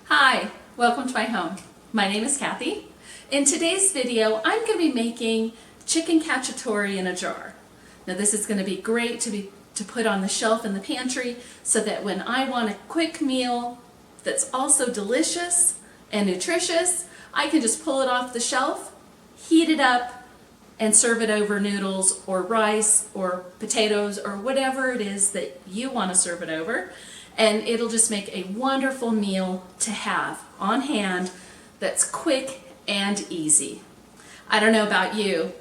Hi, welcome to my home. My name is Kathy. In today's video, I'm going to be making chicken cacciatore in a jar. Now this is going to be great to put on the shelf in the pantry so that when I want a quick meal that's also delicious and nutritious, I can just pull it off the shelf, heat it up, and serve it over noodles or rice or potatoes or whatever it is that you want to serve it over. And it'll just make a wonderful meal to have on hand that's quick and easy. I don't know about you,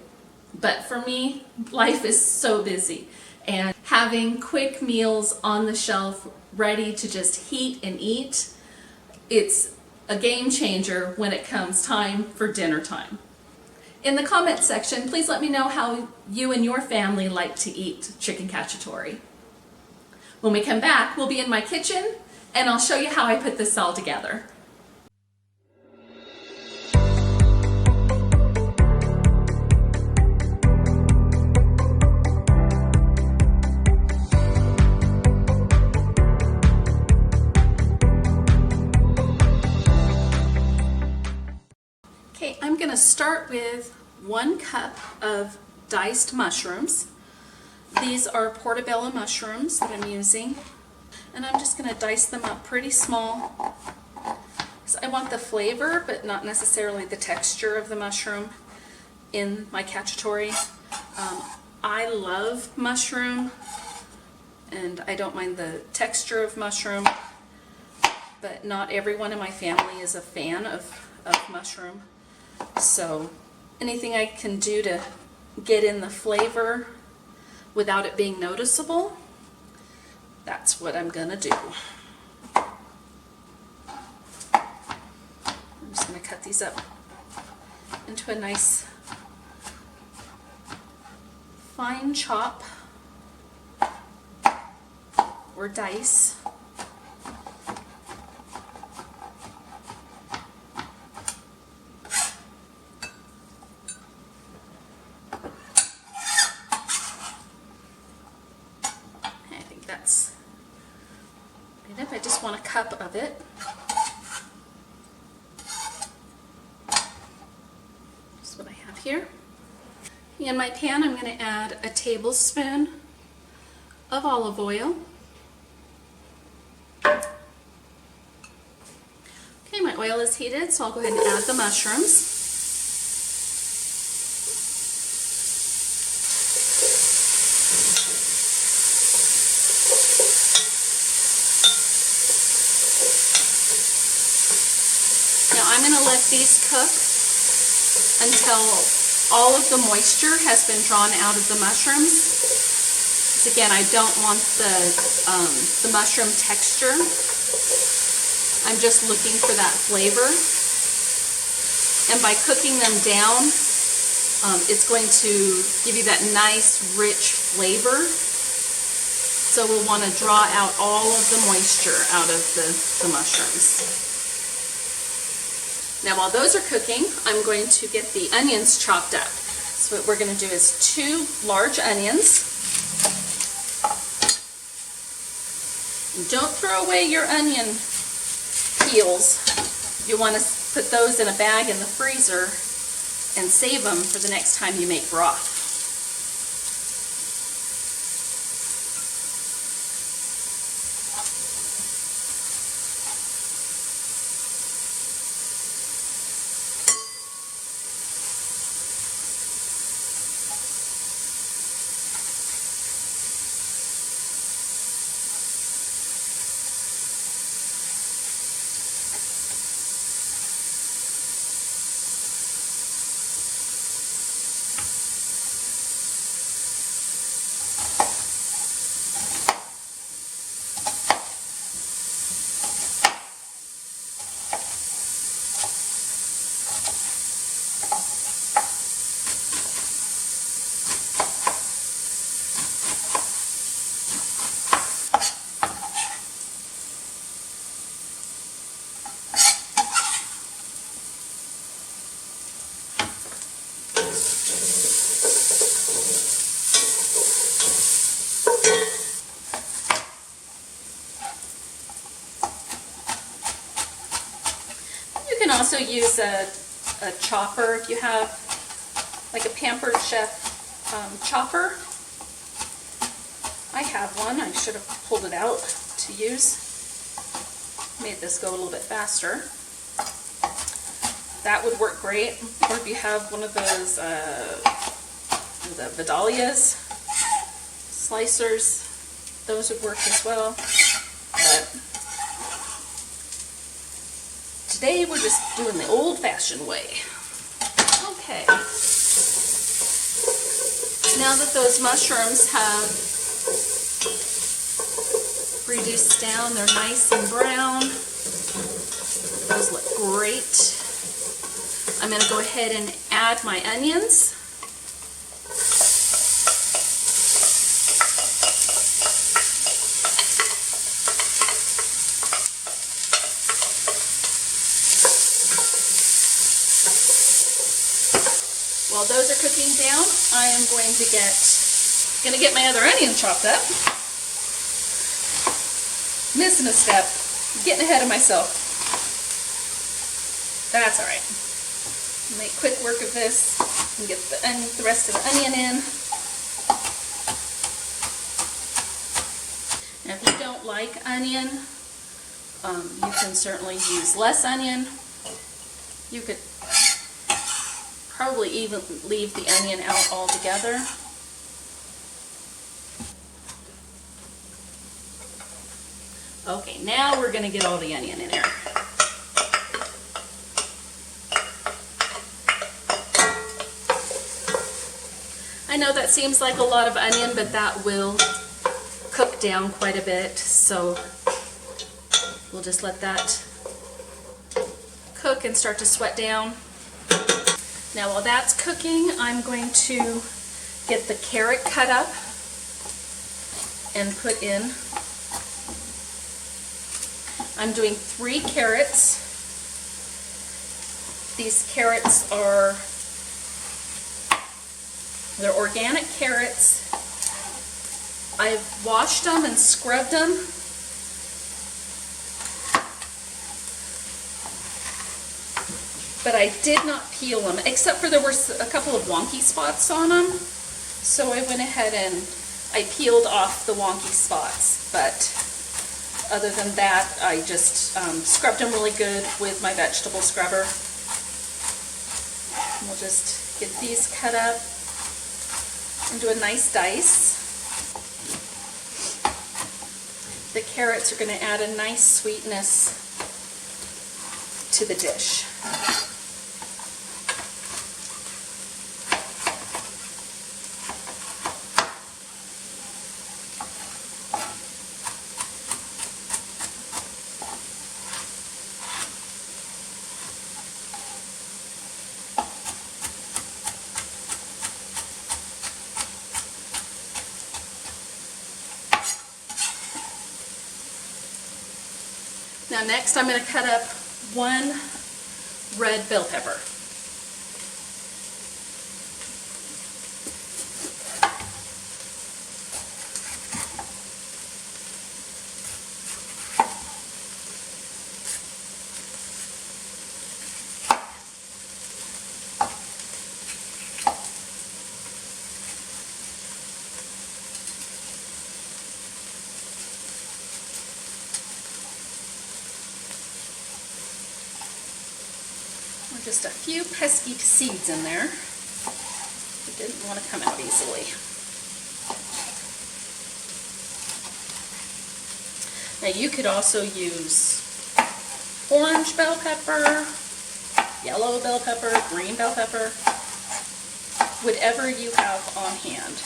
but for me, life is so busy. And having quick meals on the shelf ready to just heat and eat, it's a game changer when it comes time for dinner time. In the comment section, please let me know how you and your family like to eat chicken cacciatore. When we come back, we'll be in my kitchen and I'll show you how I put this all together. Okay, I'm going to start with 1 cup of diced mushrooms. These are portobello mushrooms that I'm using, and I'm just going to dice them up pretty small. So I want the flavor, but not necessarily the texture of the mushroom in my cacciatore. I love mushroom, and I don't mind the texture of mushroom, but not everyone in my family is a fan of mushroom. So anything I can do to get in the flavor without it being noticeable, that's what I'm gonna do. I'm just gonna cut these up into a nice fine chop or dice. I just want a cup of it. That's what I have here. In my pan, I'm going to add a tablespoon of olive oil. Okay, my oil is heated, so I'll go ahead and add the mushrooms. I'm going to let these cook until all of the moisture has been drawn out of the mushrooms. Because again, I don't want the mushroom texture. I'm just looking for that flavor. And by cooking them down, it's going to give you that nice, rich flavor. So we'll want to draw out all of the moisture out of the mushrooms. Now while those are cooking, I'm going to get the onions chopped up. So what we're going to do is 2 large onions. Don't throw away your onion peels. You want to put those in a bag in the freezer and save them for the next time you make broth. also use a chopper if you have like a Pampered Chef chopper. I have one. I should have pulled it out to use. Made this go a little bit faster. That would work great. Or if you have one of those the Vidalias slicers, those would work as well. But today we're just doing the old-fashioned way. Okay. Now that those mushrooms have reduced down, they're nice and brown. Those look great. I'm going to go ahead and add my onions. While those are cooking down, I am going to get my other onion chopped up. Missing a step, getting ahead of myself. That's all right. Make quick work of this and get the rest of the onion in. Now, if you don't like onion, you can certainly use less onion. You could probably even leave the onion out altogether. Okay, now we're going to get all the onion in there. I know that seems like a lot of onion, but that will cook down quite a bit, so we'll just let that cook and start to sweat down. Now while that's cooking, I'm going to get the carrot cut up and put in. I'm doing 3 carrots. These carrots they're organic carrots. I've washed them and scrubbed them. But I did not peel them, except for there were a couple of wonky spots on them. So I went ahead and I peeled off the wonky spots. But other than that, I just scrubbed them really good with my vegetable scrubber. And we'll just get these cut up and do a nice dice. The carrots are going to add a nice sweetness to the dish. Now next I'm going to cut up 1 red bell pepper. Just a few pesky seeds in there. They didn't want to come out easily. Now you could also use orange bell pepper, yellow bell pepper, green bell pepper, whatever you have on hand.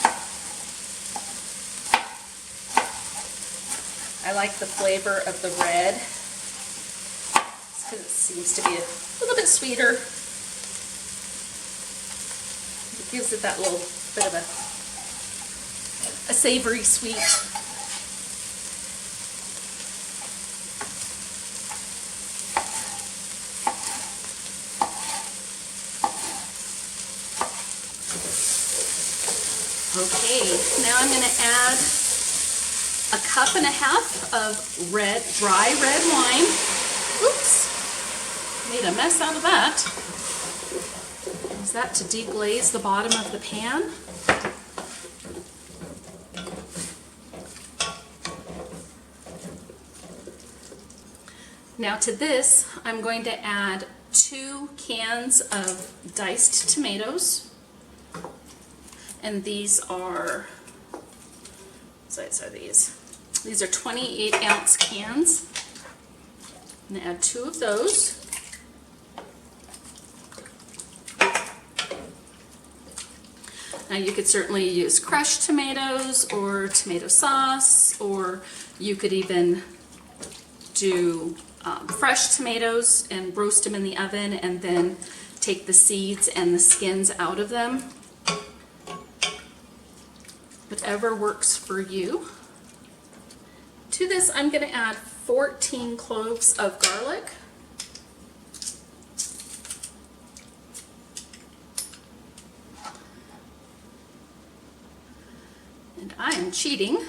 I like the flavor of the red because it seems to be a little bit sweeter. It gives it that little bit of a savory sweet. Okay, now I'm going to add 1.5 cups of dry red wine. Oops. made a mess out of that. Use that to deglaze the bottom of the pan. Now to this, I'm going to add 2 cans of diced tomatoes. And these are, what size are these? These are 28-ounce cans. I'm going to add 2 of those. Now you could certainly use crushed tomatoes or tomato sauce, or you could even do fresh tomatoes and roast them in the oven and then take the seeds and the skins out of them. Whatever works for you. To this, I'm going to add 14 cloves of garlic. And I am cheating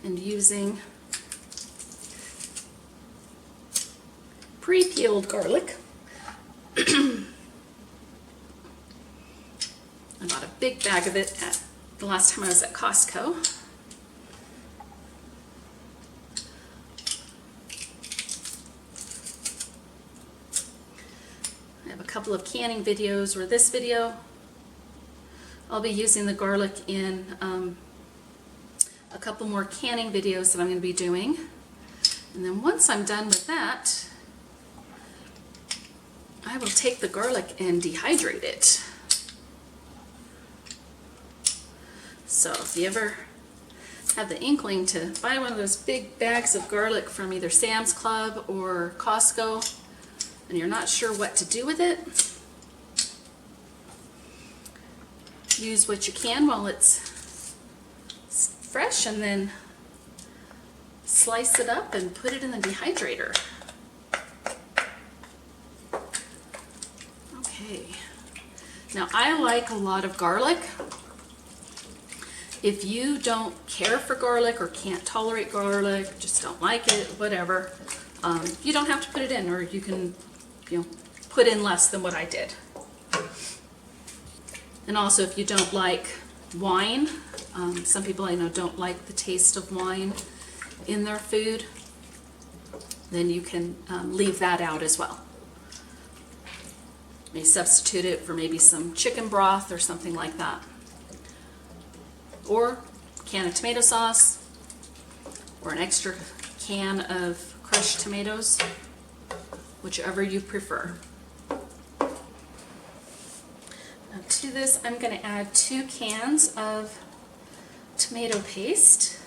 and using pre-peeled garlic. I bought a big bag of it at the last time I was at Costco. I have a couple of canning videos, or this video. I'll be using the garlic in a couple more canning videos that I'm going to be doing. And then once I'm done with that, I will take the garlic and dehydrate it. So if you ever have the inkling to buy one of those big bags of garlic from either Sam's Club or Costco, and you're not sure what to do with it, use what you can while it's fresh, and then slice it up and put it in the dehydrator. Okay, now I like a lot of garlic. If you don't care for garlic or can't tolerate garlic, just don't like it, whatever, you don't have to put it in, or you can, put in less than what I did. And also, if you don't like wine, some people I know don't like the taste of wine in their food, then you can leave that out as well. You may substitute it for maybe some chicken broth or something like that. Or a can of tomato sauce, or an extra can of crushed tomatoes, whichever you prefer. Now to this, I'm going to add 2 cans of tomato paste.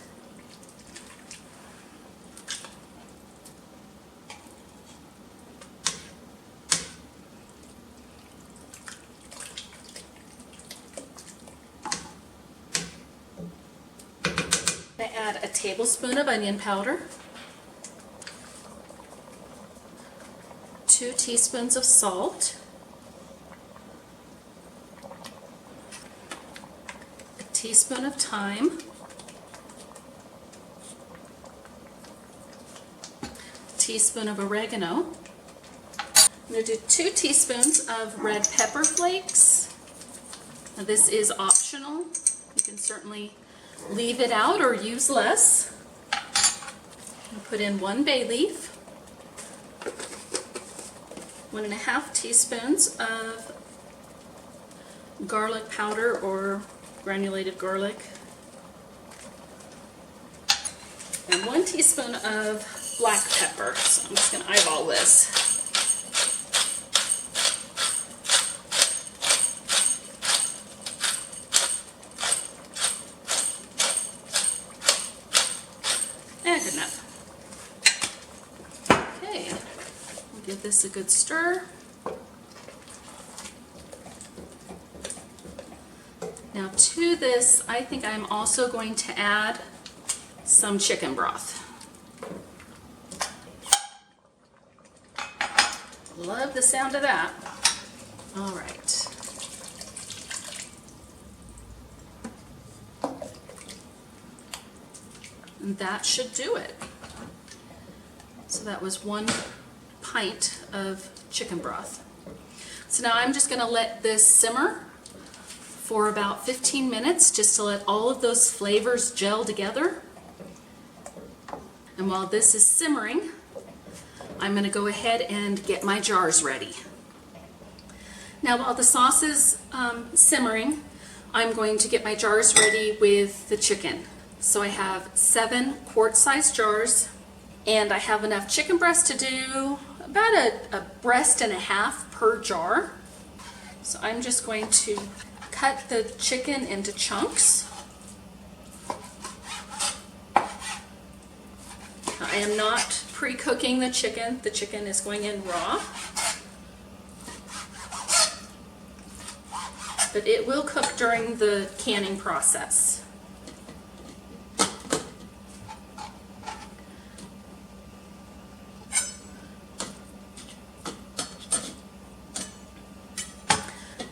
Add a tablespoon of onion powder, 2 teaspoons of salt, a teaspoon of thyme, a teaspoon of oregano. I'm going to do 2 teaspoons of red pepper flakes. Now this is optional. You can certainly leave it out or use less. And put in 1 bay leaf, 1.5 teaspoons of garlic powder or granulated garlic, and 1 teaspoon of black pepper. So I'm just going to eyeball this. Good enough. Okay, we'll give this a good stir. Now to this, I think I'm also going to add some chicken broth. Love the sound of that. All right. And that should do it. So that was 1 pint of chicken broth. So now I'm just going to let this simmer for about 15 minutes just to let all of those flavors gel together. And while this is simmering, I'm going to go ahead and get my jars ready. Now while the sauce is simmering, I'm going to get my jars ready with the chicken. So I have 7 quart-sized jars, and I have enough chicken breast to do about a breast and a half per jar. So I'm just going to cut the chicken into chunks. I am not pre-cooking the chicken. The chicken is going in raw. But it will cook during the canning process.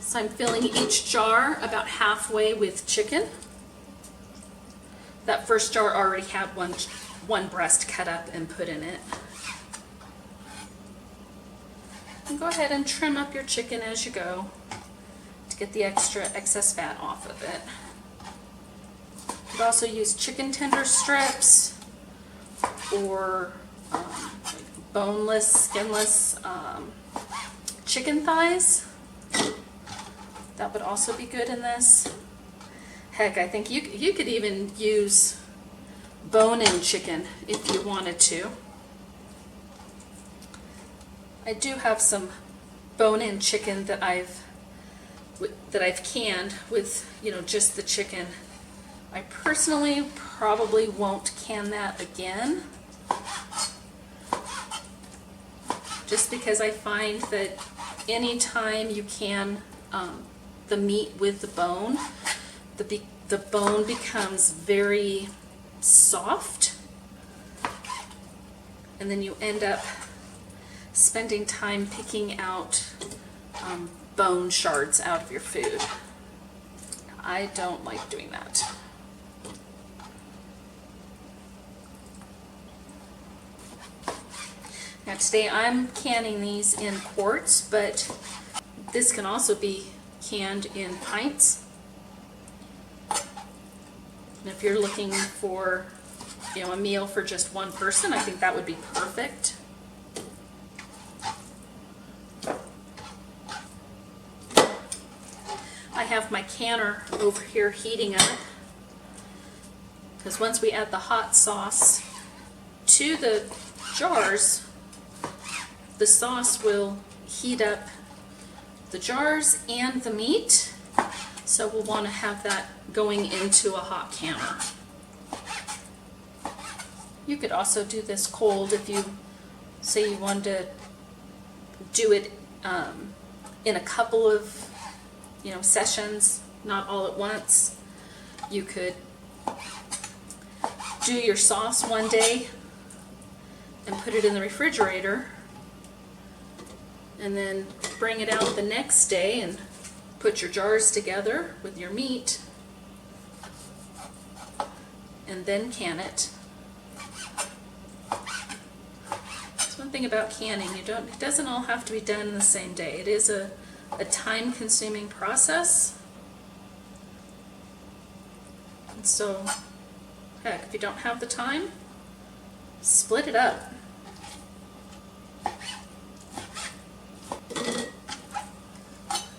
So I'm filling each jar about halfway with chicken. That first jar already had one breast cut up and put in it. And go ahead and trim up your chicken as you go to get the excess fat off of it. You could also use chicken tender strips or boneless, skinless chicken thighs. That would also be good in this. Heck, I think you could even use bone-in chicken if you wanted to. I do have some bone-in chicken that I've canned with, just the chicken. I personally probably won't can that again, just because I find that anytime you can the meat with the bone, the bone becomes very soft, and then you end up spending time picking out bone shards out of your food. I don't like doing that. Now today I'm canning these in quarts, but this can also be canned in pints. And if you're looking for, a meal for just one person, I think that would be perfect. I have my canner over here heating up, because once we add the hot sauce to the jars, the sauce will heat up the jars and the meat, so we'll want to have that going into a hot canner. You could also do this cold if you say you wanted to do it in a couple of sessions, not all at once. You could do your sauce one day and put it in the refrigerator, and then bring it out the next day and put your jars together with your meat and then can it. That's one thing about canning. It doesn't all have to be done in the same day. It is a time-consuming process. And so, heck, if you don't have the time, split it up.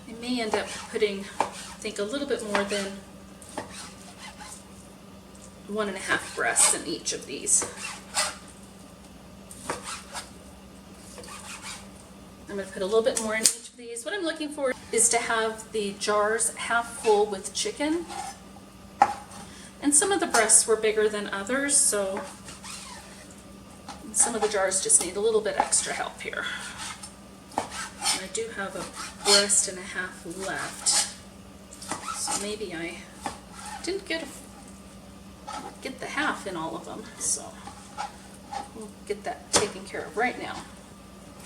You may end up putting, I think, a little bit more than 1.5 breasts in each of these. I'm going to put a little bit more in each of these. What I'm looking for is to have the jars half full with chicken. And some of the breasts were bigger than others, so some of the jars just need a little bit extra help here. And I do have a breast and a half left, so maybe I didn't get the half in all of them, so we'll get that taken care of right now.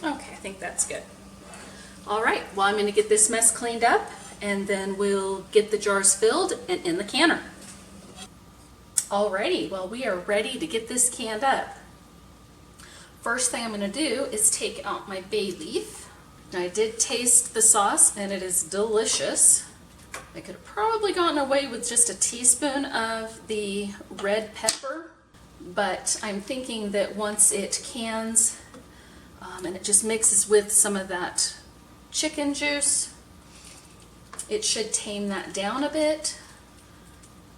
Okay, I think that's good. All right, well, I'm going to get this mess cleaned up, and then we'll get the jars filled and in the canner. Alrighty, well, we are ready to get this canned up. First thing I'm going to do is take out my bay leaf. Now, I did taste the sauce and it is delicious. I could have probably gotten away with just a teaspoon of the red pepper, but I'm thinking that once it cans and it just mixes with some of that chicken juice, it should tame that down a bit.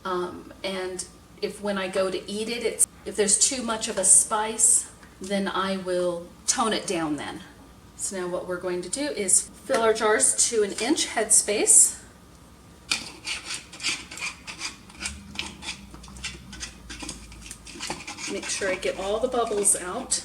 And if when I go to eat it, if there's too much of a spice, then I will tone it down then. So now what we're going to do is fill our jars to an inch headspace. Make sure I get all the bubbles out.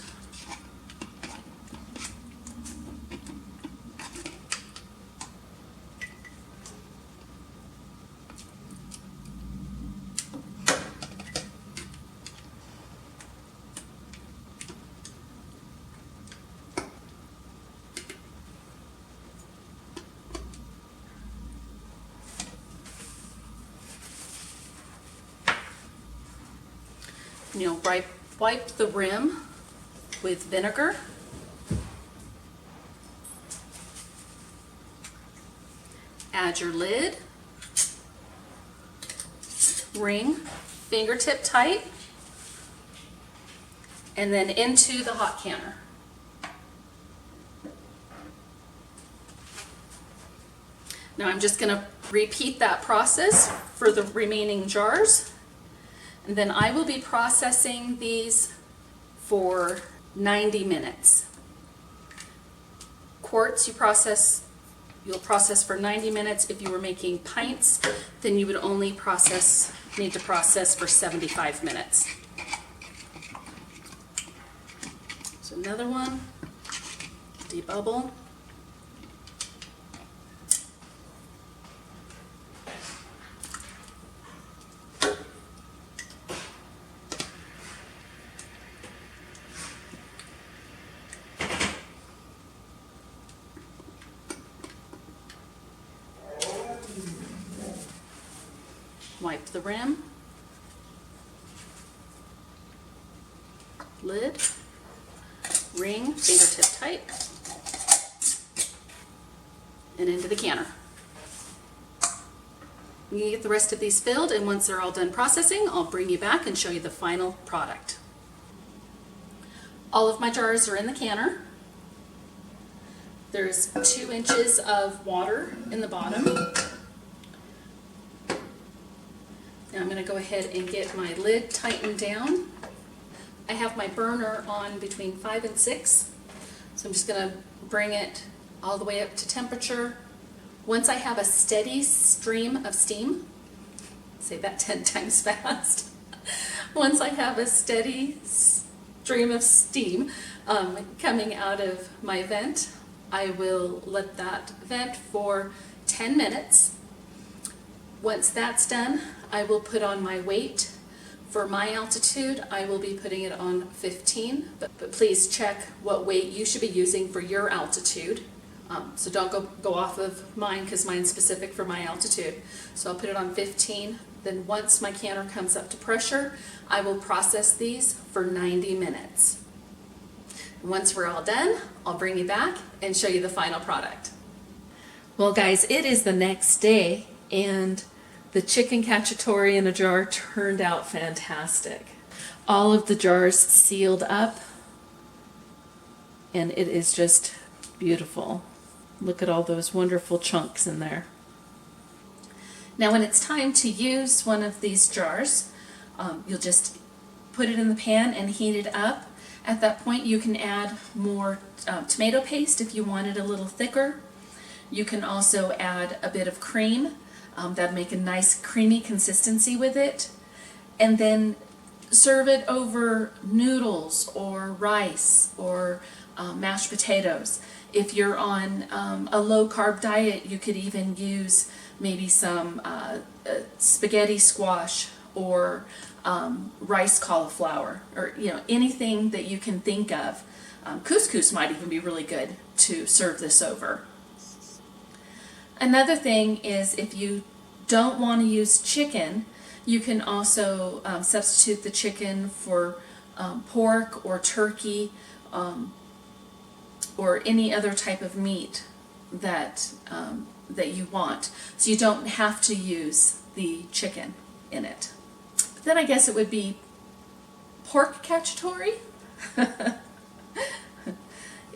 You know, wipe the rim with vinegar. Add your lid. Ring fingertip tight. And then into the hot canner. Now I'm just going to repeat that process for the remaining jars. And then I will be processing these for 90 minutes. Quarts you'll process for 90 minutes. If you were making pints, then you would only need to process for 75 minutes. So another one, debubble. Wipe the rim, lid, ring, fingertip tight, and into the canner. You can get the rest of these filled, and once they're all done processing, I'll bring you back and show you the final product. All of my jars are in the canner. There's 2 inches of water in the bottom. Now I'm going to go ahead and get my lid tightened down. I have my burner on between 5 and 6, so I'm just going to bring it all the way up to temperature. Once I have a steady stream of steam, say that 10 times fast. Once I have a steady stream of steam coming out of my vent, I will let that vent for 10 minutes. Once that's done, I will put on my weight. For my altitude, I will be putting it on 15, but please check what weight you should be using for your altitude. So don't go off of mine, because mine's specific for my altitude. So I'll put it on 15. Then once my canner comes up to pressure, I will process these for 90 minutes. Once we're all done, I'll bring you back and show you the final product. Well guys, it is the next day, and the chicken cacciatore in a jar turned out fantastic. All of the jars sealed up, and it is just beautiful. Look at all those wonderful chunks in there. Now when it's time to use one of these jars, you'll just put it in the pan and heat it up. At that point you can add more tomato paste if you want it a little thicker. You can also add a bit of cream. That'll make a nice creamy consistency with it. And then serve it over noodles or rice or mashed potatoes. If you're on a low-carb diet, you could even use maybe some spaghetti squash or rice cauliflower, or anything that you can think of. Couscous might even be really good to serve this over. Another thing is, if you don't want to use chicken, you can also substitute the chicken for pork or turkey or any other type of meat that that you want. So you don't have to use the chicken in it. But then I guess it would be pork cacciatore.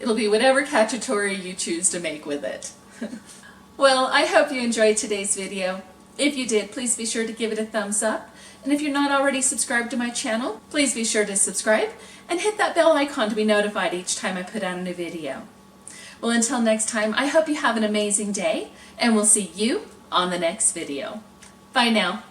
It'll be whatever cacciatore you choose to make with it. Well, I hope you enjoyed today's video. If you did, please be sure to give it a thumbs up. And if you're not already subscribed to my channel, please be sure to subscribe and hit that bell icon to be notified each time I put out a new video. Well, until next time, I hope you have an amazing day, and we'll see you on the next video. Bye now.